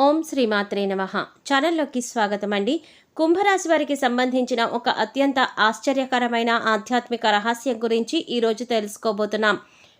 ఓం శ్రీమాత్రే నమః. ఛానల్లోకి స్వాగతం అండి. కుంభరాశి వారికి సంబంధించిన ఒక అత్యంత ఆశ్చర్యకరమైన ఆధ్యాత్మిక రహస్యం గురించి ఈరోజు తెలుసుకోబోతున్నాం.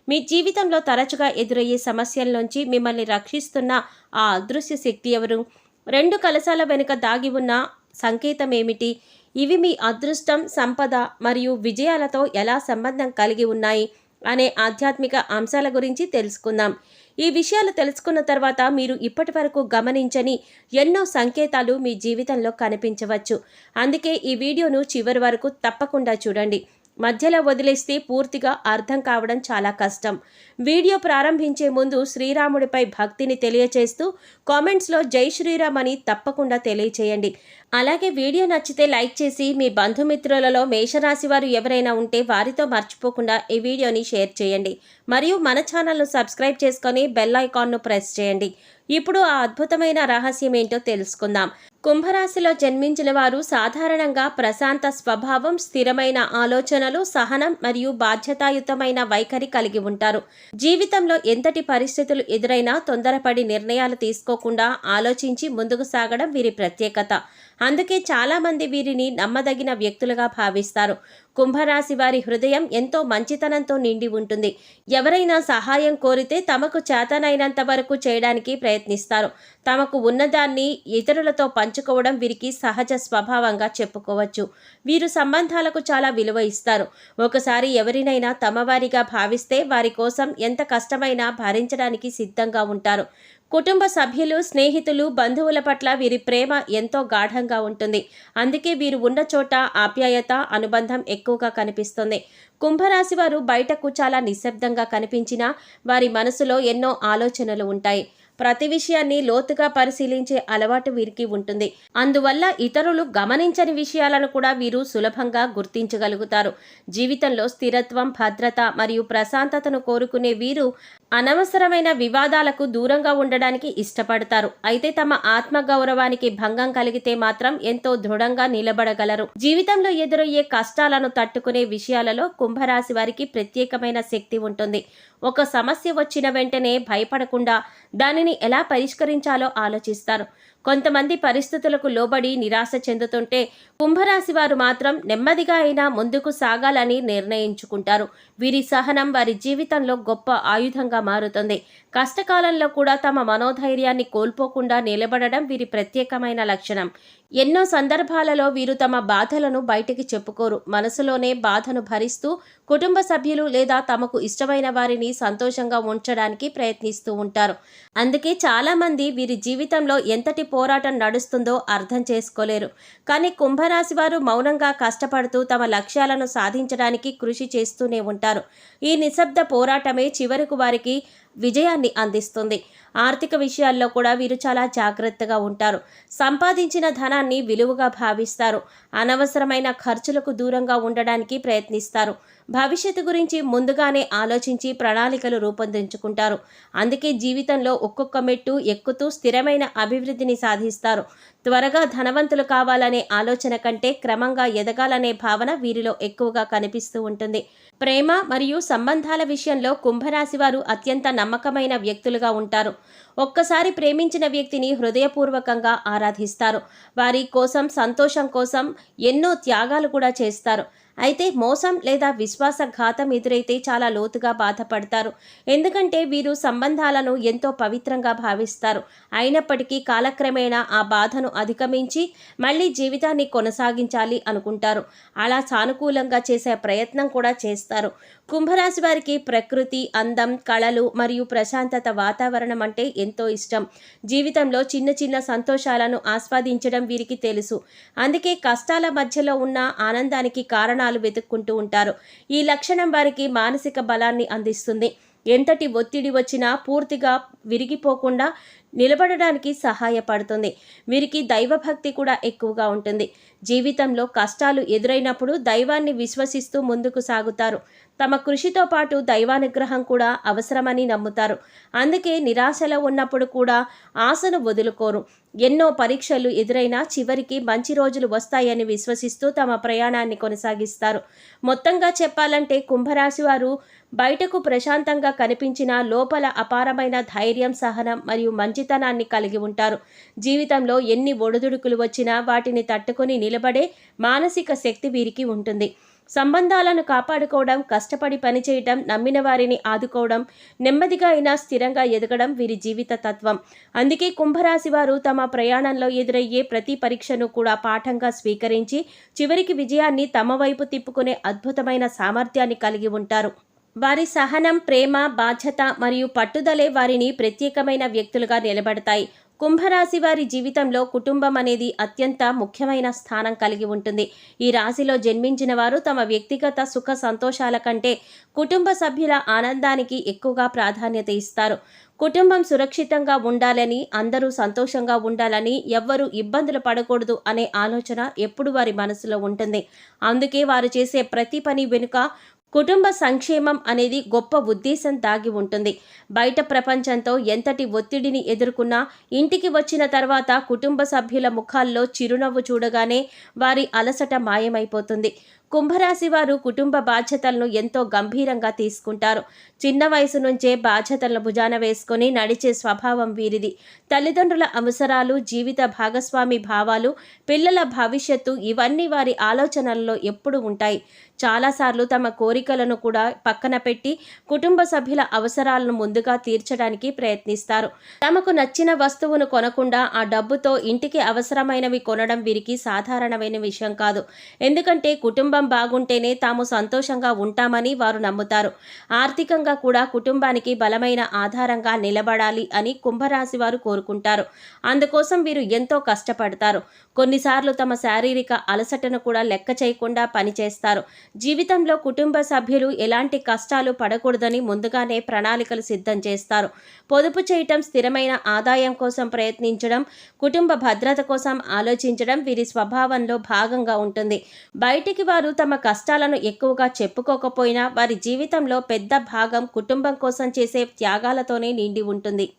మీ జీవితంలో తరచుగా ఎదురయ్యే సమస్యల నుంచి మిమ్మల్ని రక్షిస్తున్న ఆ అదృశ్య శక్తి ఎవరు? రెండు కలశాల వెనుక దాగి ఉన్న సంకేతం ఏమిటి? ఇవి మీ అదృష్టం, సంపద మరియు విజయాలతో ఎలా సంబంధం కలిగి ఉన్నాయి అనే ఆధ్యాత్మిక అంశాల గురించి తెలుసుకుందాం. ఈ విషయాలు తెలుసుకున్న తర్వాత మీరు ఇప్పటి వరకు గమనించని ఎన్నో సంకేతాలు మీ జీవితంలో కనిపించవచ్చు. అందుకే ఈ వీడియోను చివరి వరకు తప్పకుండా చూడండి. మధ్యలో వదిలేస్తే పూర్తిగా అర్థం కావడం చాలా కష్టం. వీడియో ప్రారంభించే ముందు శ్రీరాముడిపై భక్తిని తెలియచేస్తూ కామెంట్స్లో జై శ్రీరామ్ అని తప్పకుండా తెలియచేయండి. అలాగే వీడియో నచ్చితే లైక్ చేసి మీ బంధుమిత్రులలో మేషరాశి వారు ఎవరైనా ఉంటే వారితో మర్చిపోకుండా ఈ వీడియోని షేర్ చేయండి. మరియు మన ఛానల్ను సబ్స్క్రైబ్ చేసుకొని బెల్ ఐకాన్ను ప్రెస్ చేయండి. ఇప్పుడు ఆ అద్భుతమైన రహస్యం ఏంటో తెలుసుకుందాం. కుంభరాశిలో జన్మించిన వారు సాధారణంగా ప్రశాంత స్వభావం, స్థిరమైన ఆలోచనలు, సహనం మరియు బాధ్యతాయుతమైన వైఖరి కలిగి ఉంటారు. జీవితంలో ఎంతటి పరిస్థితులు ఎదురైనా తొందరపడి నిర్ణయాలు తీసుకోకుండా ఆలోచించి ముందుకు సాగడం వీరి ప్రత్యేకత. అందుకే చాలామంది వీరిని నమ్మదగిన వ్యక్తులుగా భావిస్తారు. కుంభరాశి వారి హృదయం ఎంతో మంచితనంతో నిండి ఉంటుంది. ఎవరైనా సహాయం కోరితే తమకు చేతనైనంత వరకు చేయడానికి ప్రయత్నిస్తారు. తమకు ఉన్నదాన్ని ఇతరులతో పంచుకోవడం వీరికి సహజ స్వభావంగా చెప్పుకోవచ్చు. వీరు సంబంధాలకు చాలా విలువ ఇస్తారు. ఒకసారి ఎవరినైనా తమవారిగా భావిస్తే వారి కోసం ఎంత కష్టమైనా భరించడానికి సిద్ధంగా ఉంటారు. కుటుంబ సభ్యులు, స్నేహితులు, బంధువుల పట్ల వీరి ప్రేమ ఎంతో గాఢంగా ఉంటుంది. అందుకే వీరు ఉన్న చోట ఆప్యాయత, అనుబంధం ఎక్కువగా కనిపిస్తుంది. కుంభరాశి వారు బయటకు చాలా నిశ్శబ్దంగా కనిపించినా వారి మనసులో ఎన్నో ఆలోచనలు ఉంటాయి. ప్రతి విషయాన్ని లోతుగా పరిశీలించే అలవాటు వీరికి ఉంటుంది. అందువల్ల ఇతరులు గమనించని విషయాలను కూడా వీరు సులభంగా గుర్తించగలుగుతారు. జీవితంలో స్థిరత్వం, భద్రత మరియు ప్రశాంతతను కోరుకునే వీరు అనవసరమైన వివాదాలకు దూరంగా ఉండడానికి ఇష్టపడతారు. అయితే తమ ఆత్మగౌరవానికి భంగం కలిగితే మాత్రం ఎంతో దృఢంగా నిలబడగలరు. జీవితంలో ఎదురయ్యే కష్టాలను తట్టుకునే విషయాలలో కుంభరాశి వారికి ప్రత్యేకమైన శక్తి ఉంటుంది. ఒక సమస్య వచ్చిన వెంటనే భయపడకుండా దానిని ఎలా పరిష్కరించాలో ఆలోచిస్తారు. కొంతమంది పరిస్థితులకు లోబడి నిరాశ చెందుతుంటే కుంభరాశి వారు మాత్రం నెమ్మదిగా అయినా ముందుకు సాగాలని నిర్ణయించుకుంటారు. వీరి సహనం వారి జీవితంలో గొప్ప ఆయుధంగా మారుతుంది. కష్టకాలంలో కూడా తమ మనోధైర్యాన్ని కోల్పోకుండా నిలబడడం వీరి ప్రత్యేకమైన లక్షణం. ఎన్నో సందర్భాలలో వీరు తమ బాధలను బయటికి చెప్పుకోరు. మనసులోనే బాధను భరిస్తూ కుటుంబ సభ్యులు లేదా తమకు ఇష్టమైన వారిని సంతోషంగా ఉంచడానికి ప్రయత్నిస్తూ ఉంటారు. అందుకే చాలామంది వీరి జీవితంలో ఎంతటి పోరాటం నడుస్తుందో అర్థం చేసుకోలేరు. కానీ కుంభరాశి వారు మౌనంగా కష్టపడుతూ తమ లక్ష్యాలను సాధించడానికి కృషి చేస్తూనే ఉంటారు. ఈ నిశ్శబ్ద పోరాటమే చివరకు వారికి విజయాన్ని అందిస్తుంది. ఆర్థిక విషయాల్లో కూడా వీరు చాలా జాగ్రత్తగా ఉంటారు. సంపాదించిన ధనాన్ని విలువగా భావిస్తారు. అనవసరమైన ఖర్చులకు దూరంగా ఉండడానికి ప్రయత్నిస్తారు. భవిష్యత్తు గురించి ముందుగానే ఆలోచించి ప్రణాళికలు రూపొందించుకుంటారు. అందుకే జీవితంలో ఒక్కొక్క మెట్టు ఎక్కుతూ స్థిరమైన అభివృద్ధిని సాధిస్తారు. త్వరగా ధనవంతులు కావాలనే ఆలోచన కంటే క్రమంగా ఎదగాలనే భావన వీరిలో ఎక్కువగా కనిపిస్తూ ఉంటుంది. ప్రేమ మరియు సంబంధాల విషయంలో కుంభరాశి వారు అత్యంత నమ్మకమైన వ్యక్తులుగా ఉంటారు. ఒక్కసారి ప్రేమించిన వ్యక్తిని హృదయపూర్వకంగా ఆరాధిస్తారు. వారి కోసం, సంతోషం కోసం ఎన్నో త్యాగాలు కూడా చేస్తారు. అయితే మోసం లేదా విశ్వాసఘాతం ఎదురైతే చాలా లోతుగా బాధపడతారు. ఎందుకంటే వీరు సంబంధాలను ఎంతో పవిత్రంగా భావిస్తారు. అయినప్పటికీ కాలక్రమేణా ఆ బాధను అధిగమించి మళ్ళీ జీవితాన్ని కొనసాగించాలి అనుకుంటారు. అలా సానుకూలంగా చేసే ప్రయత్నం కూడా చేస్తారు. కుంభరాశి వారికి ప్రకృతి, అందం, కళలు మరియు ప్రశాంతత వాతావరణం అంటే ఎంతో ఇష్టం. జీవితంలో చిన్న చిన్న సంతోషాలను ఆస్వాదించడం వీరికి తెలుసు. అందుకే కష్టాల మధ్యలో ఉన్న ఆనందానికి కారణాలు వెతుక్కుంటూ ఉంటారు. ఈ లక్షణం వారికి మానసిక బలాన్ని అందిస్తుంది. ఎంతటి ఒత్తిడి వచ్చినా పూర్తిగా విరిగిపోకుండా నిలబడడానికి సహాయపడుతుంది. వీరికి దైవభక్తి కూడా ఎక్కువగా ఉంటుంది. జీవితంలో కష్టాలు ఎదురైనప్పుడు దైవాన్ని విశ్వసిస్తూ ముందుకు సాగుతారు. తమ కృషితో పాటు దైవానుగ్రహం కూడా అవసరమని నమ్ముతారు. అందుకే నిరాశలో ఉన్నప్పుడు కూడా ఆశను వదులుకోరు. ఎన్నో పరీక్షలు ఎదురైనా చివరికి మంచి రోజులు వస్తాయని విశ్వసిస్తూ తమ ప్రయాణాన్ని కొనసాగిస్తారు. మొత్తంగా చెప్పాలంటే కుంభరాశి వారు బయటకు ప్రశాంతంగా కనిపించిన లోపల అపారమైన ధైర్యం, సహనం మరియు మంచితనాన్ని కలిగి ఉంటారు. జీవితంలో ఎన్ని ఒడిదుడుకులు వచ్చినా వాటిని తట్టుకొని నిలబడే మానసిక శక్తి వీరికి ఉంటుంది. సంబంధాలను కాపాడుకోవడం, కష్టపడి పనిచేయడం, నమ్మిన వారిని ఆదుకోవడం, నెమ్మదిగా అయినా స్థిరంగా ఎదగడం వీరి జీవిత తత్వం. అందుకే కుంభరాశి వారు తమ ప్రయాణంలో ఎదురయ్యే ప్రతి పరీక్షను కూడా పాఠంగా స్వీకరించి చివరికి విజయాన్ని తమ వైపు తిప్పుకునే అద్భుతమైన సామర్థ్యాన్ని కలిగి ఉంటారు. వారి సహనం, ప్రేమ, బాధ్యత మరియు పట్టుదలే వారిని ప్రత్యేకమైన వ్యక్తులుగా నిలబడతాయి. కుంభరాశి వారి జీవితంలో కుటుంబం అనేది అత్యంత ముఖ్యమైన స్థానం కలిగి ఉంటుంది. ఈ రాశిలో జన్మించిన వారు తమ వ్యక్తిగత సుఖ సంతోషాల కంటే కుటుంబ సభ్యుల ఆనందానికి ఎక్కువగా ప్రాధాన్యత ఇస్తారు. కుటుంబం సురక్షితంగా ఉండాలని, అందరూ సంతోషంగా ఉండాలని, ఎవ్వరూ ఇబ్బందులు పడకూడదు అనే ఆలోచన ఎప్పుడు వారి మనసులో ఉంటుంది. అందుకే వారు చేసే ప్రతి పని వెనుక కుటుంబ సంక్షేమం అనేది గొప్ప ఉద్దేశం దాగి ఉంటుంది. బయట ప్రపంచంతో ఎంతటి ఒత్తిడిని ఎదుర్కొన్నా ఇంటికి వచ్చిన తర్వాత కుటుంబ సభ్యుల ముఖాల్లో చిరునవ్వు చూడగానే వారి అలసట మాయమైపోతుంది. కుంభరాశి వారు కుటుంబ బాధ్యతలను ఎంతో గంభీరంగా తీసుకుంటారు. చిన్న వయసు నుంచే బాధ్యతలను భుజాన వేసుకొని నడిచే స్వభావం వీరిది. తల్లిదండ్రుల అవసరాలు, జీవిత భాగస్వామి భావాలు, పిల్లల భవిష్యత్తు ఇవన్నీ వారి ఆలోచనలలో ఎప్పుడూ ఉంటాయి. చాలాసార్లు తమ కోరికలను కూడా పక్కన పెట్టి కుటుంబ సభ్యుల అవసరాలను ముందుగా తీర్చడానికి ప్రయత్నిస్తారు. తమకు నచ్చిన వస్తువును కొనకుండా ఆ డబ్బుతో ఇంటికి అవసరమైనవి కొనడం వీరికి సాధారణమైన విషయం కాదు. ఎందుకంటే కుటుంబం బాగుంటేనే తాము సంతోషంగా ఉంటామని వారు నమ్ముతారు. ఆర్థికంగా కూడా కుటుంబానికి బలమైన ఆధారంగా నిలబడాలి అని కుంభరాశి వారు కోరుకుంటారు. అందుకోసం వీరు ఎంతో కష్టపడతారు. కొన్నిసార్లు తమ శారీరక అలసటను కూడా లెక్క చేయకుండా పనిచేస్తారు. జీవితంలో కుటుంబ సభ్యులు ఎలాంటి కష్టాలు పడకూడదని ముందుగానే ప్రణాళికలు సిద్ధం చేస్తారు. పొదుపు చేయటం, స్థిరమైన ఆదాయం కోసం ప్రయత్నించడం, కుటుంబ భద్రత కోసం ఆలోచించడం వీరి స్వభావంలో భాగంగా ఉంటుంది. బయటికి వారు తమ కష్టాలను ఎక్కువగా చెప్పుకోకపోయినా వారి జీవితంలో పెద్ద భాగం కుటుంబం కోసం చేసే త్యాగాలతోనే నిండి ఉంటుంది.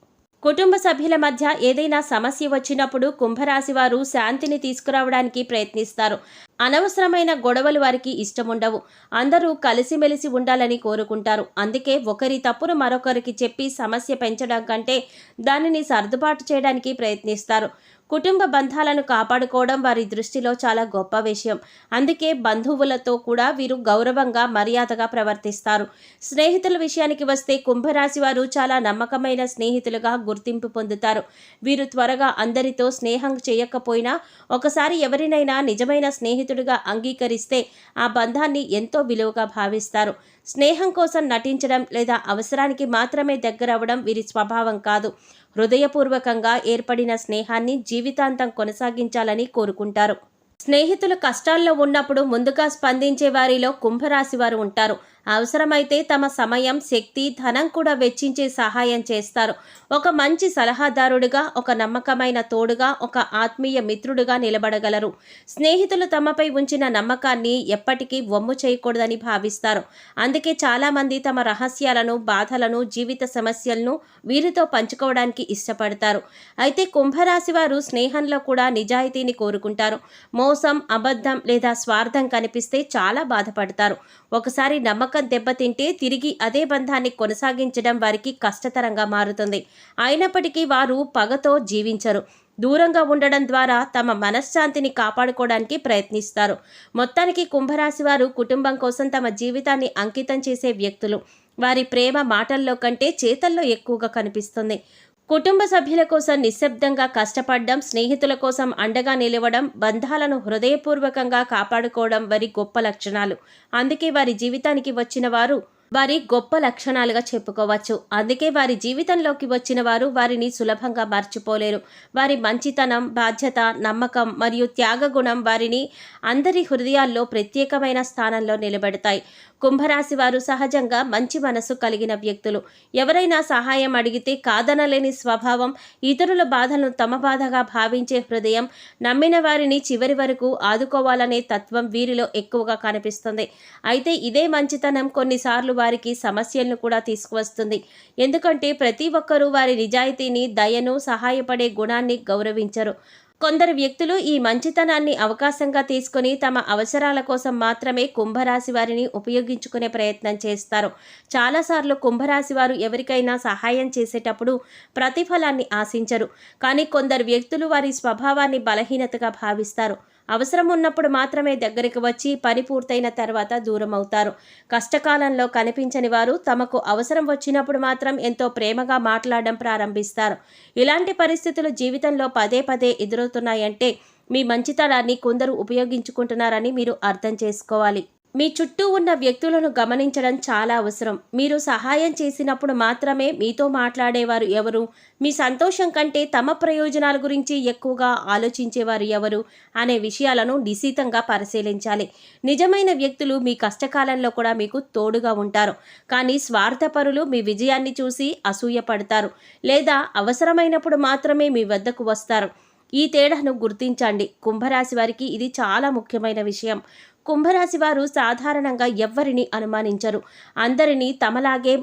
కుటుంబ సభ్యుల మధ్య ఏదైనా సమస్య వచ్చినప్పుడు కుంభరాశి వారు శాంతిని తీసుకురావడానికి ప్రయత్నిస్తారు. అనవసరమైన గొడవలు వారికి ఇష్టముండవు. అందరూ కలిసిమెలిసి ఉండాలని కోరుకుంటారు. అందుకే ఒకరి తప్పును మరొకరికి చెప్పి సమస్య పెంచడం కంటే దానిని సర్దుబాటు చేయడానికి ప్రయత్నిస్తారు. కుటుంబ బంధాలను కాపాడుకోవడం వారి దృష్టిలో చాలా గొప్ప విషయం. అందుకే బంధువులతో కూడా వీరు గౌరవంగా, మర్యాదగా ప్రవర్తిస్తారు. స్నేహితుల విషయానికి వస్తే కుంభరాశి వారు చాలా నమ్మకమైన స్నేహితులుగా గుర్తింపు పొందుతారు. వీరు త్వరగా అందరితో స్నేహం చేయకపోయినా ఒకసారి ఎవరినైనా నిజమైన స్నేహితుడిగా అంగీకరిస్తే ఆ బంధాన్ని ఎంతో విలువగా భావిస్తారు. స్నేహం కోసం నటించడం లేదా అవసరానికి మాత్రమే దగ్గరవ్వడం వీరి స్వభావం కాదు. హృదయపూర్వకంగా ఏర్పడిన స్నేహాన్ని జీవితాంతం కొనసాగించాలని కోరుకుంటారు. స్నేహితులు కష్టాల్లో ఉన్నప్పుడు ముందుగా స్పందించే వారిలో కుంభరాశి వారు ఉంటారు. అవసరమైతే తమ సమయం, శక్తి, ధనం కూడా వెచ్చించే సహాయం చేస్తారు. ఒక మంచి సలహాదారుడిగా, ఒక నమ్మకమైన తోడుగా, ఒక ఆత్మీయ మిత్రుడిగా నిలబడగలరు. స్నేహితులు తమపై ఉంచిన నమ్మకాన్ని ఎప్పటికీ వమ్ము చేయకూడదని భావిస్తారు. అందుకే చాలామంది తమ రహస్యాలను, బాధలను, జీవిత సమస్యలను వీరితో పంచుకోవడానికి ఇష్టపడతారు. అయితే కుంభరాశి వారు స్నేహంలో కూడా నిజాయితీని కోరుకుంటారు. మోసం, అబద్ధం లేదా స్వార్థం కనిపిస్తే చాలా బాధపడతారు. ఒకసారి నమ్మకం దెబ్బతింటే తిరిగి అదే బంధాన్ని కొనసాగించడం వారికి కష్టతరంగా మారుతుంది. అయినప్పటికీ వారు పగతో జీవించరు. దూరంగా ఉండడం ద్వారా తమ మనశ్శాంతిని కాపాడుకోవడానికి ప్రయత్నిస్తారు. మొత్తానికి కుంభరాశి వారు కుటుంబం కోసం తమ జీవితాన్ని అంకితం చేసే వ్యక్తులు. వారి ప్రేమ మాటల్లో కంటే చేతల్లో ఎక్కువగా కనిపిస్తుంది. కుటుంబ సభ్యుల కోసం నిశ్శబ్దంగా కష్టపడడం, స్నేహితుల కోసం అండగా నిలవడం, బంధాలను హృదయపూర్వకంగా కాపాడుకోవడం వారి గొప్ప లక్షణాలు. అందుకే వారి జీవితానికి వచ్చిన వారు వారి గొప్ప లక్షణాలుగా చెప్పుకోవచ్చు. అందుకే వారి జీవితంలోకి వచ్చిన వారు వారిని సులభంగా మర్చిపోలేరు. వారి మంచితనం, బాధ్యత, నమ్మకం మరియు త్యాగగుణం వారిని అందరి హృదయాల్లో ప్రత్యేకమైన స్థానంలో నిలబెడతాయి. కుంభరాశి వారు సహజంగా మంచి మనసు కలిగిన వ్యక్తులు. ఎవరైనా సహాయం అడిగితే కాదనలేని స్వభావం, ఇతరుల బాధలను తమ బాధగా భావించే హృదయం, నమ్మిన వారిని చివరి వరకు ఆదుకోవాలనే తత్వం వీరిలో ఎక్కువగా కనిపిస్తుంది. అయితే ఇదే మంచితనం కొన్నిసార్లు వారికి సమస్యలను కూడా తీసుకువస్తుంది. ఎందుకంటే ప్రతి ఒక్కరూ వారి నిజాయితీని, దయను, సహాయపడే గుణాన్ని గౌరవించరు. కొందరు వ్యక్తులు ఈ మంచితనాన్ని అవకాశంగా తీసుకుని తమ అవసరాల కోసం మాత్రమే కుంభరాశి వారిని ఉపయోగించుకునే ప్రయత్నం చేస్తారు. చాలాసార్లు కుంభరాశి వారు ఎవరికైనా సహాయం చేసేటప్పుడు ప్రతిఫలాన్ని ఆశించరు. కానీ కొందరు వ్యక్తులు వారి స్వభావాన్ని బలహీనతగా భావిస్తారు. అవసరం ఉన్నప్పుడు మాత్రమే దగ్గరికి వచ్చి పని పూర్తయిన తర్వాత దూరం అవుతారు. కష్టకాలంలో కనిపించని వారు తమకు అవసరం వచ్చినప్పుడు మాత్రం ఎంతో ప్రేమగా మాట్లాడడం ప్రారంభిస్తారు. ఇలాంటి పరిస్థితులు జీవితంలో పదే పదే ఎదురవుతున్నాయంటే మీ మంచితనాన్ని కొందరు ఉపయోగించుకుంటున్నారని మీరు అర్థం చేసుకోవాలి. మీ చుట్టూ ఉన్న వ్యక్తులను గమనించడం చాలా అవసరం. మీరు సహాయం చేసినప్పుడు మాత్రమే మీతో మాట్లాడేవారు ఎవరు, మీ సంతోషం కంటే తమ ప్రయోజనాల గురించి ఎక్కువగా ఆలోచించేవారు ఎవరు అనే విషయాలను నిశితంగా పరిశీలించాలి. నిజమైన వ్యక్తులు మీ కష్టకాలంలో కూడా మీకు తోడుగా ఉంటారు. కానీ స్వార్థపరులు మీ విజయాన్ని చూసి అసూయపడతారు లేదా అవసరమైనప్పుడు మాత్రమే మీ వద్దకు వస్తారు. ఈ తేడాను గుర్తించండి. కుంభరాశి వారికి ఇది చాలా ముఖ్యమైన విషయం. కుంభరాశి వారు సాధారణంగా ఎవ్వరిని అనుమానించరు. అందరినీ తమలాగే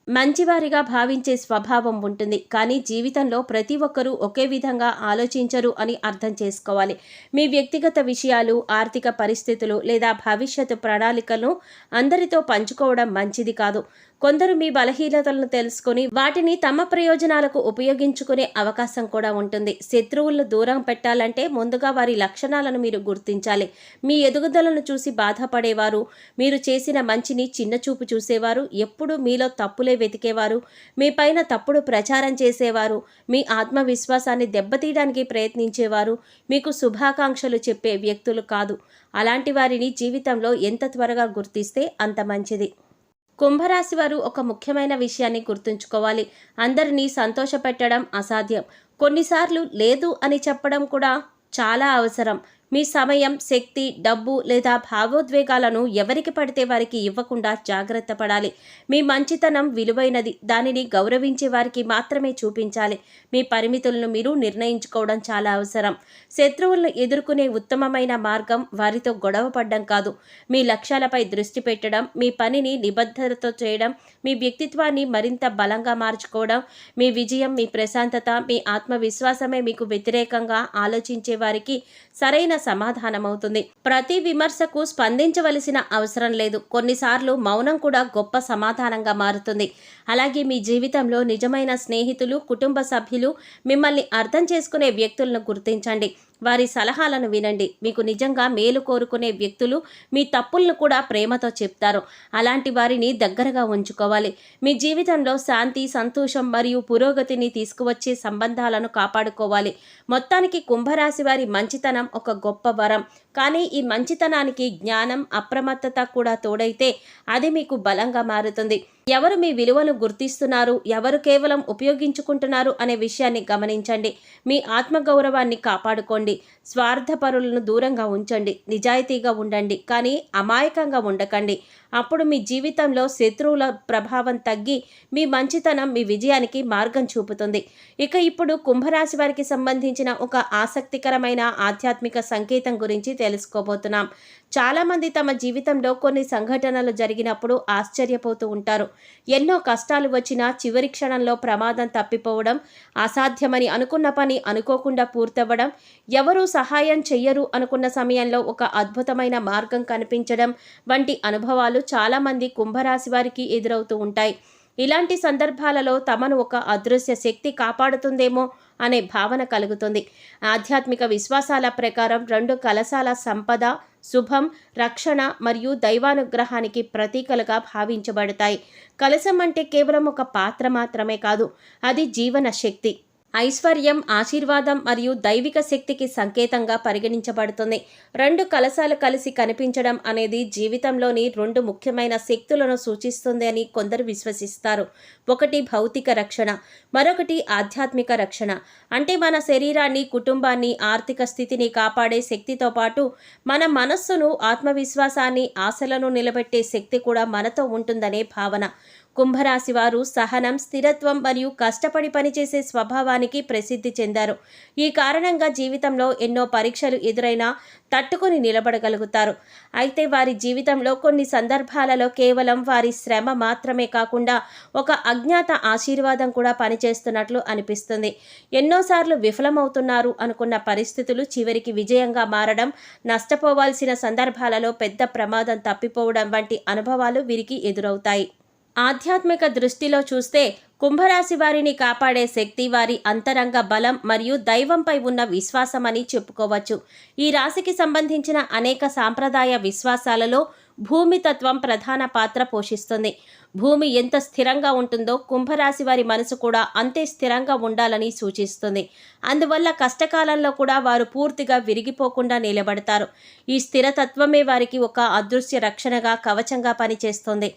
మంచివారిగా భావించే స్వభావం ఉంటుంది. కానీ జీవితంలో ప్రతి ఒక్కరూ ఒకే విధంగా ఆలోచించరు అని అర్థం చేసుకోవాలి. మీ వ్యక్తిగత విషయాలు, ఆర్థిక పరిస్థితులు లేదా భవిష్యత్తు ప్రణాళికలను అందరితో పంచుకోవడం మంచిది కాదు. కొందరు మీ బలహీనతలను తెలుసుకొని వాటిని తమ ప్రయోజనాలకు ఉపయోగించుకునే అవకాశం కూడా ఉంటుంది. శత్రువులను దూరం పెట్టాలంటే ముందుగా వారి లక్షణాలను మీరు గుర్తించాలి. మీ ఎదుగుదలను చూసి బాధపడేవారు, మీరు చేసిన మంచిని చిన్నచూపు చూసేవారు, ఎప్పుడూ మీలో తప్పులే వెతికేవారు, మీ పైన తప్పుడు ప్రచారం చేసేవారు, మీ ఆత్మవిశ్వాసాన్ని దెబ్బతీయడానికి ప్రయత్నించేవారు మీకు శుభాకాంక్షలు చెప్పే వ్యక్తులు కాదు. అలాంటి వారిని జీవితంలో ఎంత త్వరగా గుర్తిస్తే అంత మంచిది. కుంభరాశి వారు ఒక ముఖ్యమైన విషయాన్ని గుర్తుంచుకోవాలి. అందరినీ సంతోషపెట్టడం అసాధ్యం. కొన్నిసార్లు లేదు అని చెప్పడం కూడా చాలా అవసరం. మీ సమయం, శక్తి, డబ్బు లేదా భావోద్వేగాలను ఎవరికి పడితే వారికి ఇవ్వకుండా జాగ్రత్త పడాలి. మీ మంచితనం విలువైనది. దానిని గౌరవించే వారికి మాత్రమే చూపించాలి. మీ పరిమితులను మీరు నిర్ణయించుకోవడం చాలా అవసరం. శత్రువులను ఎదుర్కొనే ఉత్తమమైన మార్గం వారితో గొడవ పడడం కాదు, మీ లక్ష్యాలపై దృష్టి పెట్టడం, మీ పనిని నిబద్ధతతో చేయడం, మీ వ్యక్తిత్వాన్ని మరింత బలంగా మార్చుకోవడం. మీ విజయం, మీ ప్రశాంతత, మీ ఆత్మవిశ్వాసమే మీకు వ్యతిరేకంగా ఆలోచించే వారికి సరైన సమాధానమవుతుంది. ప్రతి విమర్శకు స్పందించవలసిన అవసరం లేదు. కొన్నిసార్లు మౌనం కూడా గొప్ప సమాధానంగా మారుతుంది. అలాగే మీ జీవితంలో నిజమైన స్నేహితులు, కుటుంబ సభ్యులు, మిమ్మల్ని అర్థం చేసుకునే వ్యక్తులను గుర్తించండి. వారి సలహాలను వినండి. మీకు నిజంగా మేలు కోరుకునే వ్యక్తులు మీ తప్పులను కూడా ప్రేమతో చెప్తారు. అలాంటి వారిని దగ్గరగా ఉంచుకోవాలి. మీ జీవితంలో శాంతి, సంతోషం మరియు పురోగతిని తీసుకువచ్చే సంబంధాలను కాపాడుకోవాలి. మొత్తానికి కుంభరాశి వారి మంచితనం ఒక గొప్ప వరం. కానీ ఈ మంచితనానికి జ్ఞానం, అప్రమత్తత కూడా తోడైతే అది మీకు బలంగా మారుతుంది. ఎవరు మీ విలువను గుర్తిస్తున్నారు, ఎవరు కేవలం ఉపయోగించుకుంటున్నారు అనే విషయాన్ని గమనించండి. మీ ఆత్మగౌరవాన్ని కాపాడుకోండి. స్వార్థపరులను దూరంగా ఉంచండి. నిజాయితీగా ఉండండి, కానీ అమాయకంగా ఉండకండి. అప్పుడు మీ జీవితంలో శత్రువుల ప్రభావం తగ్గి మీ మంచితనం మీ విజయానికి మార్గం చూపుతుంది. ఇప్పుడు కుంభరాశి వారికి సంబంధించిన ఒక ఆసక్తికరమైన ఆధ్యాత్మిక సంకేతం గురించి తెలుసుకోబోతున్నాం. చాలామంది తమ జీవితంలో కొన్ని సంఘటనలు జరిగినప్పుడు ఆశ్చర్యపోతూ ఉంటారు. ఎన్నో కష్టాలు వచ్చినా చివరి క్షణంలో ప్రమాదం తప్పిపోవడం, అసాధ్యమని అనుకున్న పని అనుకోకుండా పూర్తవ్వడం, ఎవరూ సహాయం చెయ్యరు అనుకున్న సమయంలో ఒక అద్భుతమైన మార్గం కనిపించడం వంటి అనుభవాలు చాలామంది కుంభరాశి వారికి ఎదురవుతూ ఉంటాయి. ఇలాంటి సందర్భాలలో తమను ఒక అదృశ్య శక్తి కాపాడుతుందేమో అనే భావన కలుగుతుంది. ఆధ్యాత్మిక విశ్వాసాల ప్రకారం 2 కలశాల సంపద, శుభం, రక్షణ మరియు దైవానుగ్రహానికి ప్రతీకలుగా భావించబడతాయి. కలశం అంటే కేవలం ఒక పాత్ర మాత్రమే కాదు, అది జీవన శక్తి, ఐశ్వర్యం, ఆశీర్వాదం మరియు దైవిక శక్తికి సంకేతంగా పరిగణించబడుతుంది. 2 కలశాలు కలిసి కనిపించడం అనేది జీవితంలోని 2 ముఖ్యమైన శక్తులను సూచిస్తుంది అని కొందరు విశ్వసిస్తారు. ఒకటి భౌతిక రక్షణ, మరొకటి ఆధ్యాత్మిక రక్షణ. అంటే మన శరీరాన్ని, కుటుంబాన్ని, ఆర్థిక స్థితిని కాపాడే శక్తితో పాటు మన మనస్సును, ఆత్మవిశ్వాసాన్ని, ఆశలను నిలబెట్టే శక్తి కూడా మనతో ఉంటుందనే భావన. కుంభరాశి వారు సహనం, స్థిరత్వం మరియు కష్టపడి పనిచేసే స్వభావానికి ప్రసిద్ధి చెందారు. ఈ కారణంగా జీవితంలో ఎన్నో పరీక్షలు ఎదురైనా తట్టుకొని నిలబడగలుగుతారు. అయితే వారి జీవితంలో కొన్ని సందర్భాలలో కేవలం వారి శ్రమ మాత్రమే కాకుండా ఒక అజ్ఞాత ఆశీర్వాదం కూడా పనిచేస్తున్నట్లు అనిపిస్తుంది. ఎన్నోసార్లు విఫలమవుతున్నారు అనుకున్న పరిస్థితులు చివరికి విజయంగా మారడం, నష్టపోవాల్సిన సందర్భాలలో పెద్ద ప్రమాదం తప్పిపోవడం వంటి అనుభవాలు వీరికి ఎదురవుతాయి. ఆధ్యాత్మిక దృష్టిలో చూస్తే కుంభరాశి వారిని కాపాడే శక్తి వారి అంతరంగ బలం మరియు దైవంపై ఉన్న విశ్వాసమని చెప్పుకోవచ్చు. ఈ రాశికి సంబంధించిన అనేక సాంప్రదాయ విశ్వాసాలలో భూమి తత్వం ప్రధాన పాత్ర పోషిస్తుంది. భూమి ఎంత స్థిరంగా ఉంటుందో కుంభరాశి వారి మనసు కూడా అంతే స్థిరంగా ఉండాలని సూచిస్తుంది. అందువల్ల కష్టకాలంలో కూడా వారు పూర్తిగా విరిగిపోకుండా నిలబడతారు. ఈ స్థిరతత్వమే వారికి ఒక అదృశ్య రక్షణగా, కవచంగా పనిచేస్తుంది.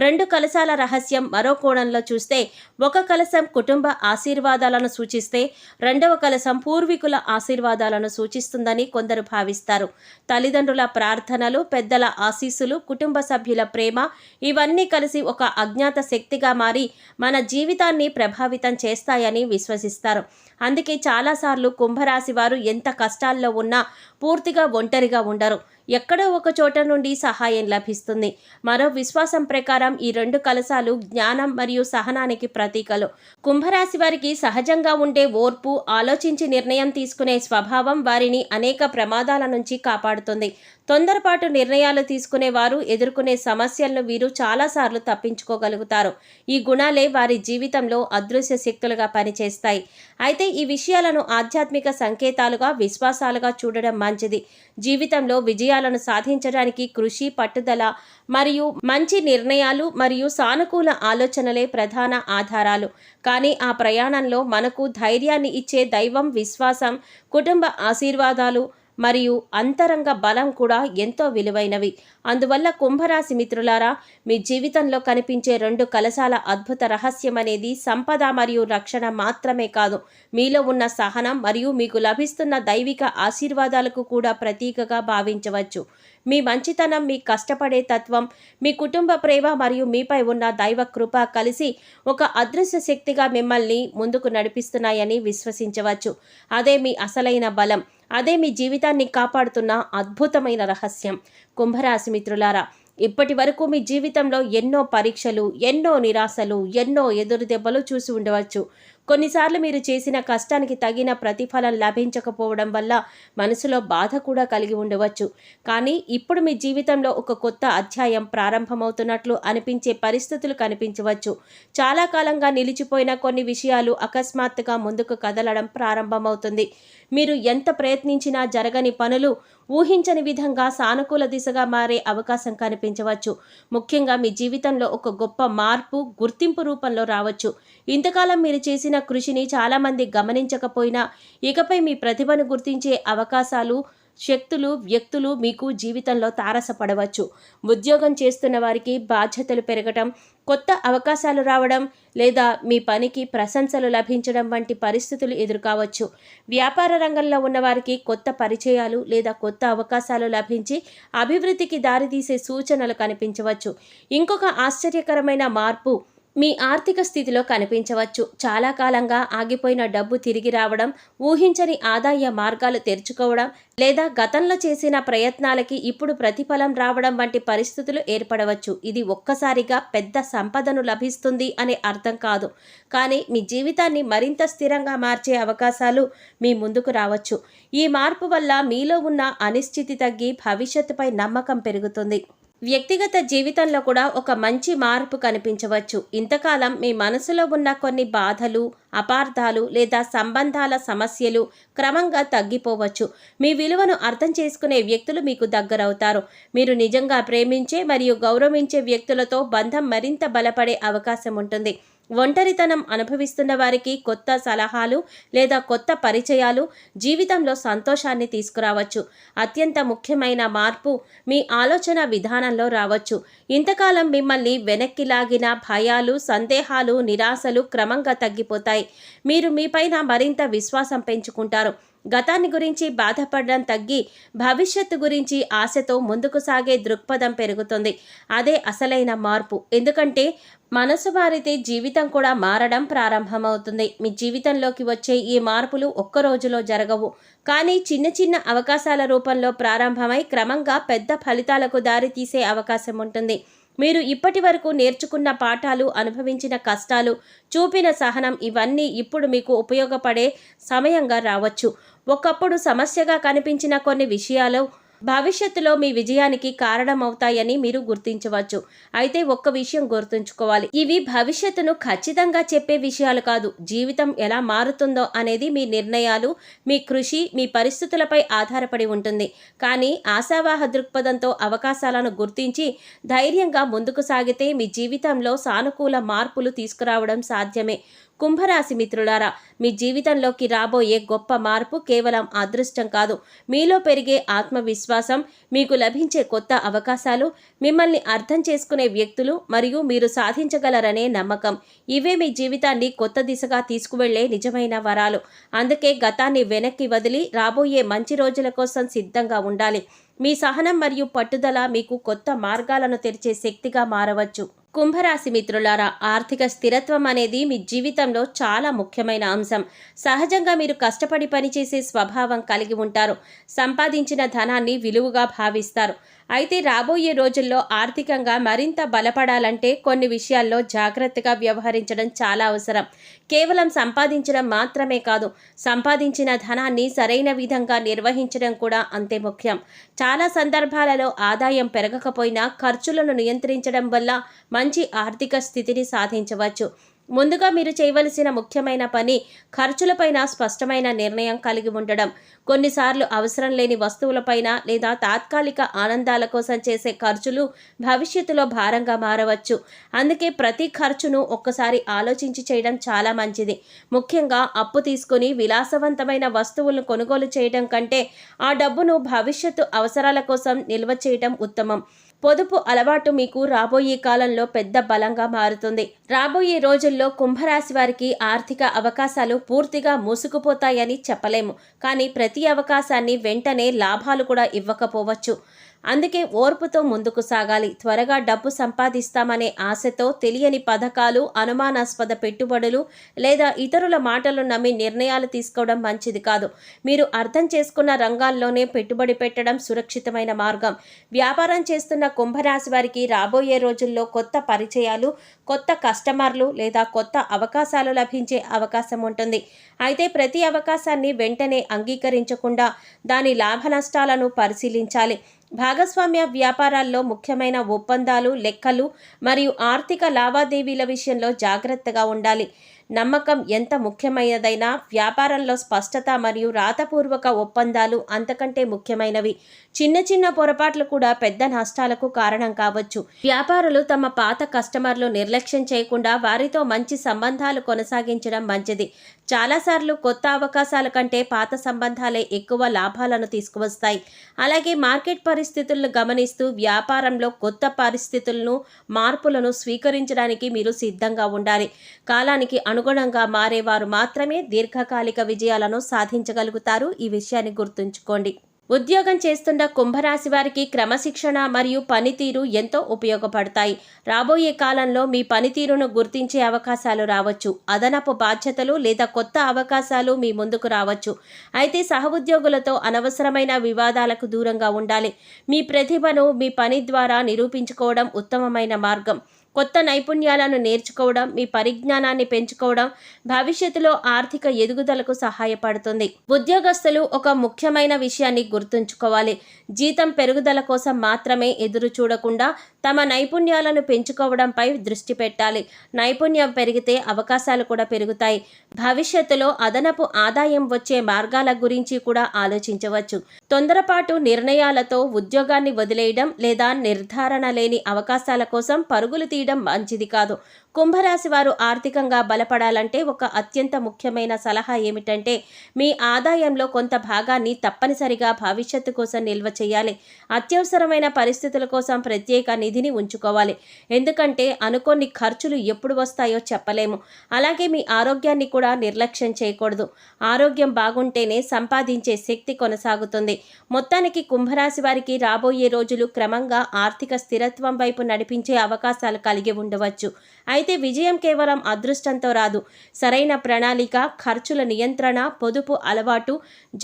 2 కలశాల రహస్యం మరో కోణంలో చూస్తే, ఒక కలశం కుటుంబ ఆశీర్వాదాలను సూచిస్తే, రెండవ కలశం పూర్వీకుల ఆశీర్వాదాలను సూచిస్తుందని కొందరు భావిస్తారు. తల్లిదండ్రుల ప్రార్థనలు, పెద్దల ఆశీస్సులు, కుటుంబ సభ్యుల ప్రేమ ఇవన్నీ కలిసి ఒక అజ్ఞాత శక్తిగా మారి మన జీవితాన్ని ప్రభావితం చేస్తాయని విశ్వసిస్తారు. అందుకే చాలాసార్లు కుంభరాశి వారు ఎంత కష్టాల్లో ఉన్నా పూర్తిగా ఒంటరిగా ఉండరు. ఎక్కడో ఒక చోట నుండి సహాయం లభిస్తుంది. మరో విశ్వాసం ప్రకారం ఈ 2 కలశాలు జ్ఞానం మరియు సహనానికి ప్రతీకలు. కుంభరాశి వారికి సహజంగా ఉండే ఓర్పు, ఆలోచించి నిర్ణయం తీసుకునే స్వభావం వారిని అనేక ప్రమాదాల నుంచి కాపాడుతుంది. తొందరపాటు నిర్ణయాలు తీసుకునే వారు ఎదుర్కొనే సమస్యలను వీరు చాలాసార్లు తప్పించుకోగలుగుతారు. ఈ గుణాలే వారి జీవితంలో అదృశ్య శక్తులుగా పనిచేస్తాయి. అయితే ఈ విషయాలను ఆధ్యాత్మిక సంకేతాలుగా, విశ్వాసాలుగా చూడడం మంచిది. జీవితంలో విజయాలను సాధించడానికి కృషి, పట్టుదల మరియు మంచి నిర్ణయాలు మరియు సానుకూల ఆలోచనలే ప్రధాన ఆధారాలు. కానీ ఆ ప్రయాణంలో మనకు ధైర్యాన్ని ఇచ్చే దైవం, విశ్వాసం, కుటుంబ ఆశీర్వాదాలు మరియు అంతరంగ బలం కూడా ఎంతో విలువైనవి. అందువల్ల కుంభరాశి మిత్రులారా, మీ జీవితంలో కనిపించే 2 కలశాల అద్భుత రహస్యం అనేది సంపద మరియు రక్షణ మాత్రమే కాదు, మీలో ఉన్న సహనం మరియు మీకు లభిస్తున్న దైవిక ఆశీర్వాదాలకు కూడా ప్రతీకగా భావించవచ్చు. మీ మంచితనం, మీ కష్టపడే తత్వం, మీ కుటుంబ ప్రేమ మరియు మీపై ఉన్న దైవ కృప కలిసి ఒక అదృశ్య శక్తిగా మిమ్మల్ని ముందుకు నడిపిస్తున్నాయని విశ్వసించవచ్చు. అదే మీ అసలైన బలం. అదే మీ జీవితాన్ని కాపాడుతున్న అద్భుతమైన రహస్యం. కుంభరాశి మిత్రులారా, ఇప్పటి వరకు మీ జీవితంలో ఎన్నో పరీక్షలు, ఎన్నో నిరాశలు, ఎన్నో ఎదురు దెబ్బలు చూసి ఉండవచ్చు. కొన్నిసార్లు మీరు చేసిన కష్టానికి తగిన ప్రతిఫలం లభించకపోవడం వల్ల మనసులో బాధ కూడా కలిగి ఉండవచ్చు. కానీ ఇప్పుడు మీ జీవితంలో ఒక కొత్త అధ్యాయం ప్రారంభమవుతున్నట్లు అనిపించే పరిస్థితులు కనిపించవచ్చు. చాలా కాలంగా నిలిచిపోయిన కొన్ని విషయాలు అకస్మాత్తుగా ముందుకు కదలడం ప్రారంభమవుతుంది. మీరు ఎంత ప్రయత్నించినా జరగని పనులు ఊహించని విధంగా సానుకూల దిశగా మారే అవకాశం కనిపించవచ్చు. ముఖ్యంగా మీ జీవితంలో ఒక గొప్ప మార్పు, గుర్తింపు రూపంలో రావచ్చు. ఇంతకాలం మీరు చేసిన కృషిని చాలామంది గమనించకపోయినా ఇకపై మీ ప్రతిభను గుర్తించే అవకాశాలు, శక్తులు, వ్యక్తులు మీకు జీవితంలో తారసపడవచ్చు. ఉద్యోగం చేస్తున్న వారికి బాధ్యతలు పెరగటం, కొత్త అవకాశాలు రావడం లేదా మీ పనికి ప్రశంసలు లభించడం వంటి పరిస్థితులు ఎదుర్కోవచ్చు. వ్యాపార రంగంలో ఉన్నవారికి కొత్త పరిచయాలు లేదా కొత్త అవకాశాలు లభించి అభివృద్ధికి దారితీసే సూచనలు కనిపించవచ్చు. ఇంకొక ఆశ్చర్యకరమైన మార్పు మీ ఆర్థిక స్థితిలో కనిపించవచ్చు. చాలా కాలంగా ఆగిపోయిన డబ్బు తిరిగి రావడం, ఊహించని ఆదాయ మార్గాలు తెరుచుకోవడం లేదా గతంలో చేసిన ప్రయత్నాలకి ఇప్పుడు ప్రతిఫలం రావడం వంటి పరిస్థితులు ఏర్పడవచ్చు. ఇది ఒక్కసారిగా పెద్ద సంపదను లభిస్తుంది అనే అర్థం కాదు, కానీ మీ జీవితాన్ని మరింత స్థిరంగా మార్చే అవకాశాలు మీ ముందుకు రావచ్చు. ఈ మార్పు వల్ల మీలో ఉన్న అనిశ్చితి తగ్గి భవిష్యత్తుపై నమ్మకం పెరుగుతుంది. వ్యక్తిగత జీవితంలో కూడా ఒక మంచి మార్పు కనిపించవచ్చు. ఇంతకాలం మీ మనసులో ఉన్న కొన్ని బాధలు, అపార్థాలు లేదా సంబంధాల సమస్యలు క్రమంగా తగ్గిపోవచ్చు. మీ విలువను అర్థం చేసుకునే వ్యక్తులు మీకు దగ్గరవుతారు. మీరు నిజంగా ప్రేమించే మరియు గౌరవించే వ్యక్తులతో బంధం మరింత బలపడే అవకాశం ఉంటుంది. ఒంటరితనం అనుభవిస్తున్న వారికి కొత్త సలహాలు లేదా కొత్త పరిచయాలు జీవితంలో సంతోషాన్ని తీసుకురావచ్చు. అత్యంత ముఖ్యమైన మార్పు మీ ఆలోచన విధానంలో రావచ్చు. ఇంతకాలం మిమ్మల్ని వెనక్కి లాగిన భయాలు, సందేహాలు, నిరాశలు క్రమంగా తగ్గిపోతాయి. మీరు మీపైన మరింత విశ్వాసం పెంచుకుంటారు. గతాన్ని గురించి బాధపడడం తగ్గి భవిష్యత్తు గురించి ఆశతో ముందుకు సాగే దృక్పథం పెరుగుతుంది. అదే అసలైన మార్పు. ఎందుకంటే మనసు మారితే జీవితం కూడా మారడం ప్రారంభమవుతుంది. మీ జీవితంలోకి వచ్చే ఈ మార్పులు ఒక్క రోజులో జరగవు, కానీ చిన్న చిన్న అవకాశాల రూపంలో ప్రారంభమై క్రమంగా పెద్ద ఫలితాలకు దారితీసే అవకాశం ఉంటుంది. మీరు ఇప్పటి వరకు నేర్చుకున్న పాఠాలు, అనుభవించిన కష్టాలు, చూపిన సహనం ఇవన్నీ ఇప్పుడు మీకు ఉపయోగపడే సమయంగా రావచ్చు. ఒకప్పుడు సమస్యగా కనిపించిన కొన్ని విషయాలు భవిష్యత్తులో మీ విజయానికి కారణమవుతాయని మీరు గుర్తించవచ్చు. అయితే ఒక్క విషయం గుర్తుంచుకోవాలి, ఇవి భవిష్యత్తును ఖచ్చితంగా చెప్పే విషయాలు కాదు. జీవితం ఎలా మారుతుందో అనేది మీ నిర్ణయాలు, మీ కృషి, మీ పరిస్థితులపై ఆధారపడి ఉంటుంది. కానీ ఆశావాహ దృక్పథంతో అవకాశాలను గుర్తించి ధైర్యంగా ముందుకు సాగితే మీ జీవితంలో సానుకూల మార్పులు తీసుకురావడం సాధ్యమే. కుంభరాశి మిత్రులారా, మీ జీవితంలోకి రాబోయే గొప్ప మార్పు కేవలం అదృష్టం కాదు, మీలో పెరిగే ఆత్మవిశ్వాసం, మీకు లభించే కొత్త అవకాశాలు, మిమ్మల్ని అర్థం చేసుకునే వ్యక్తులు మరియు మీరు సాధించగలరనే నమ్మకం. ఇవే మీ జీవితాన్ని కొత్త దిశగా తీసుకువెళ్లే నిజమైన వరాలు. అందుకే గతాన్ని వెనక్కి వదిలి రాబోయే మంచి రోజుల కోసం సిద్ధంగా ఉండాలి. మీ సహనం మరియు పట్టుదల మీకు కొత్త మార్గాలను తెరిచే శక్తిగా మారవచ్చు. కుంభరాశి మిత్రులారా, ఆర్థిక స్థిరత్వం అనేది మీ జీవితంలో చాలా ముఖ్యమైన అంశం. సహజంగా మీరు కష్టపడి పనిచేసే స్వభావం కలిగి ఉంటారు. సంపాదించిన ధనాన్ని విలువగా భావిస్తారు. అయితే రాబోయే రోజుల్లో ఆర్థికంగా మరింత బలపడాలంటే కొన్ని విషయాల్లో జాగ్రత్తగా వ్యవహరించడం చాలా అవసరం. కేవలం సంపాదించడం మాత్రమే కాదు, సంపాదించిన ధనాన్ని సరైన విధంగా నిర్వహించడం కూడా అంతే ముఖ్యం. చాలా సందర్భాలలో ఆదాయం పెరగకపోయినా ఖర్చులను నియంత్రించడం వల్ల మంచి ఆర్థిక స్థితిని సాధించవచ్చు. ముందుగా మీరు చేయవలసిన ముఖ్యమైన పని ఖర్చులపైన స్పష్టమైన నిర్ణయం కలిగి ఉండడం. కొన్నిసార్లు అవసరం లేని వస్తువులపైన లేదా తాత్కాలిక ఆనందాల కోసం చేసే ఖర్చులు భవిష్యత్తులో భారంగా మారవచ్చు. అందుకే ప్రతి ఖర్చును ఒక్కసారి ఆలోచించి చేయడం చాలా మంచిది. ముఖ్యంగా అప్పు తీసుకుని విలాసవంతమైన వస్తువులను కొనుగోలు చేయడం కంటే ఆ డబ్బును భవిష్యత్తు అవసరాల కోసం నిల్వ చేయడం ఉత్తమం. పొదుపు అలవాటు మీకు రాబోయే కాలంలో పెద్ద బలంగా మారుతుంది. రాబోయే రోజుల్లో కుంభరాశి వారికి ఆర్థిక అవకాశాలు పూర్తిగా మూసుకుపోతాయని చెప్పలేము, కానీ ప్రతి అవకాశాన్ని వెంటనే లాభాలు కూడా ఇవ్వకపోవచ్చు. అందుకే ఓర్పుతో ముందుకు సాగాలి. త్వరగా డబ్బు సంపాదిస్తామనే ఆశతో తెలియని పథకాలు, అనుమానాస్పద పెట్టుబడులు లేదా ఇతరుల మాటలు నమ్మి నిర్ణయాలు తీసుకోవడం మంచిది కాదు. మీరు అర్థం చేసుకున్న రంగాల్లోనే పెట్టుబడి పెట్టడం సురక్షితమైన మార్గం. వ్యాపారం చేస్తున్న కుంభరాశి వారికి రాబోయే రోజుల్లో కొత్త పరిచయాలు, కొత్త కస్టమర్లు లేదా కొత్త అవకాశాలు లభించే అవకాశం ఉంటుంది. అయితే ప్రతి అవకాశాన్ని వెంటనే అంగీకరించకుండా దాని లాభ నష్టాలను పరిశీలించాలి. భాగస్వామ్య వ్యాపారాల్లో ముఖ్యమైన ఒప్పందాలు, లెక్కలు మరియు ఆర్థిక లావాదేవీల విషయంలో జాగ్రత్తగా ఉండాలి. నమ్మకం ఎంత ముఖ్యమైనదైనా వ్యాపారంలో స్పష్టత మరియు రాతపూర్వక ఒప్పందాలు అంతకంటే ముఖ్యమైనవి. చిన్న చిన్న పొరపాట్లు కూడా పెద్ద నష్టాలకు కారణం కావచ్చు. వ్యాపారులు తమ పాత కస్టమర్లు నిర్లక్ష్యం చేయకుండా వారితో మంచి సంబంధాలు కొనసాగించడం మంచిది. చాలాసార్లు కొత్త అవకాశాల కంటే పాత సంబంధాలే ఎక్కువ లాభాలను తీసుకువస్తాయి. అలాగే మార్కెట్ పరిస్థితులను గమనిస్తూ వ్యాపారంలో కొత్త పరిస్థితులను, మార్పులను స్వీకరించడానికి మీరు సిద్ధంగా ఉండాలి. కాలానికి అనుగుణంగా మారేవారు మాత్రమే దీర్ఘకాలిక విజయాలను సాధించగలుగుతారు. ఈ విషయాన్ని గుర్తుంచుకోండి. ఉద్యోగం చేస్తున్న కుంభరాశి వారికి క్రమశిక్షణ మరియు పనితీరు ఎంతో ఉపయోగపడతాయి. రాబోయే కాలంలో మీ పనితీరును గుర్తించే అవకాశాలు రావచ్చు. అదనపు బాధ్యతలు లేదా కొత్త అవకాశాలు మీ ముందుకు రావచ్చు. అయితే సహోద్యోగులతో అనవసరమైన వివాదాలకు దూరంగా ఉండాలి. మీ ప్రతిభను మీ పని ద్వారా నిరూపించుకోవడం ఉత్తమమైన మార్గం. కొత్త నైపుణ్యాలను నేర్చుకోవడం, మీ పరిజ్ఞానాన్ని పెంచుకోవడం భవిష్యత్తులో ఆర్థిక ఎదుగుదలకు సహాయపడుతుంది. ఉద్యోగస్తులు ఒక ముఖ్యమైన విషయాన్ని గుర్తుంచుకోవాలి. జీతం పెరుగుదల కోసం మాత్రమే ఎదురు చూడకుండా తమ నైపుణ్యాలను పెంచుకోవడంపై దృష్టి పెట్టాలి. నైపుణ్యం పెరిగితే అవకాశాలు కూడా పెరుగుతాయి. భవిష్యత్తులో అదనపు ఆదాయం వచ్చే మార్గాల గురించి కూడా ఆలోచించవచ్చు. తొందరపాటు నిర్ణయాలతో ఉద్యోగాన్ని వదిలేయడం లేదా నిర్ధారణ లేని అవకాశాల కోసం పరుగులు తీయడం మంచిది కాదు. కుంభరాశి వారు ఆర్థికంగా బలపడాలంటే ఒక అత్యంత ముఖ్యమైన సలహా ఏమిటంటే మీ ఆదాయంలో కొంత భాగాన్ని తప్పనిసరిగా భవిష్యత్తు కోసం నిల్వ చేయాలి. అత్యవసరమైన పరిస్థితుల కోసం ప్రత్యేక నిధిని ఉంచుకోవాలి. ఎందుకంటే అనుకోని ఖర్చులు ఎప్పుడు వస్తాయో చెప్పలేము. అలాగే మీ ఆరోగ్యాన్ని కూడా నిర్లక్ష్యం చేయకూడదు. ఆరోగ్యం బాగుంటేనే సంపాదించే శక్తి కొనసాగుతుంది. మొత్తానికి కుంభరాశి వారికి రాబోయే రోజులు క్రమంగా ఆర్థిక స్థిరత్వం వైపు నడిపించే అవకాశాలు కలిగి ఉండవచ్చు. అయితే విజయం కేవలం అదృష్టంతో రాదు. సరైన ప్రణాళిక, ఖర్చుల నియంత్రణ, పొదుపు అలవాటు,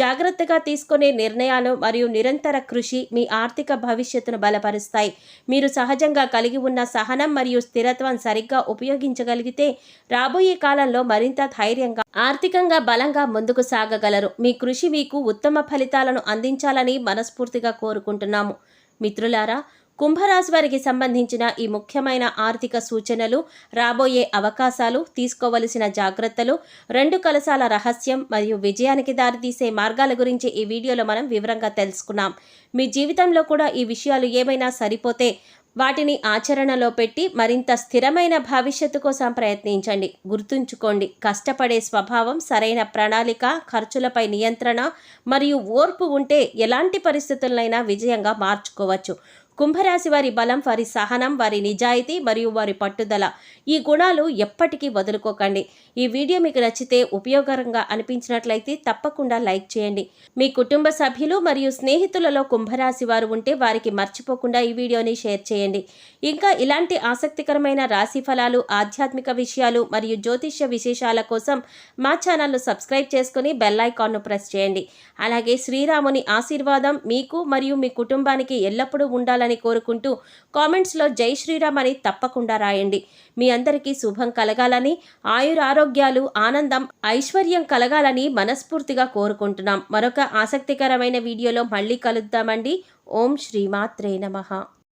జాగ్రత్తగా తీసుకునే నిర్ణయాలు మరియు నిరంతర కృషి మీ ఆర్థిక భవిష్యత్తును బలపరుస్తాయి. మీరు సహజంగా కలిగి ఉన్న సహనం మరియు స్థిరత్వం సరిగ్గా ఉపయోగించగలిగితే రాబోయే కాలంలో మరింత ధైర్యంగా, ఆర్థికంగా బలంగా ముందుకు సాగగలరు. మీ కృషి మీకు ఉత్తమ ఫలితాలను అందించాలని మనస్ఫూర్తిగా కోరుకుంటున్నాము. మిత్రులారా, కుంభరాశి వారికి సంబంధించిన ఈ ముఖ్యమైన ఆర్థిక సూచనలు, రాబోయే అవకాశాలు, తీసుకోవలసిన జాగ్రత్తలు, 2 కలశాల రహస్యం మరియు విజయానికి దారితీసే మార్గాల గురించి ఈ వీడియోలో మనం వివరంగా తెలుసుకున్నాం. మీ జీవితంలో కూడా ఈ విషయాలు ఏమైనా సరిపోతే వాటిని ఆచరణలో పెట్టి మరింత స్థిరమైన భవిష్యత్తు కోసం ప్రయత్నించండి. గుర్తుంచుకోండి, కష్టపడే స్వభావం, సరైన ప్రణాళిక, ఖర్చులపై నియంత్రణ మరియు ఓర్పు ఉంటే ఎలాంటి పరిస్థితులైనా విజయంగా మార్చుకోవచ్చు. కుంభరాశి వారి బలం వారి సహనం, వారి నిజాయితీ మరియు వారి పట్టుదల. ఈ గుణాలు ఎప్పటికీ వదులుకోకండి. ఈ వీడియో మీకు నచ్చితే, ఉపయోగకరంగా అనిపించినట్లయితే తప్పకుండా లైక్ చేయండి. మీ కుటుంబ సభ్యులు మరియు స్నేహితులలో కుంభరాశి వారు ఉంటే వారికి మర్చిపోకుండా ఈ వీడియోని షేర్ చేయండి. ఇంకా ఇలాంటి ఆసక్తికరమైన రాశి ఫలాలు, ఆధ్యాత్మిక విషయాలు మరియు జ్యోతిష్య విశేషాల కోసం మా ఛానల్ను సబ్స్క్రైబ్ చేసుకుని బెల్ ఐకాన్ను ప్రెస్ చేయండి. అలాగే శ్రీరాముని ఆశీర్వాదం మీకు మరియు మీ కుటుంబానికి ఎల్లప్పుడూ ఉండాలని కోరుకుంటూ కామెంట్స్లో జై శ్రీరామ్ అని తప్పకుండా రాయండి. మీ అందరికీ శుభం కలగాలని, ఆయురారోగ్యాలు, ఆనందం, ఐశ్వర్యం కలగాలని మనస్ఫూర్తిగా కోరుకుంటున్నాం. మరొక ఆసక్తికరమైన వీడియోలో మళ్ళీ కలుద్దామండి. ఓం శ్రీమాత్రే నమః.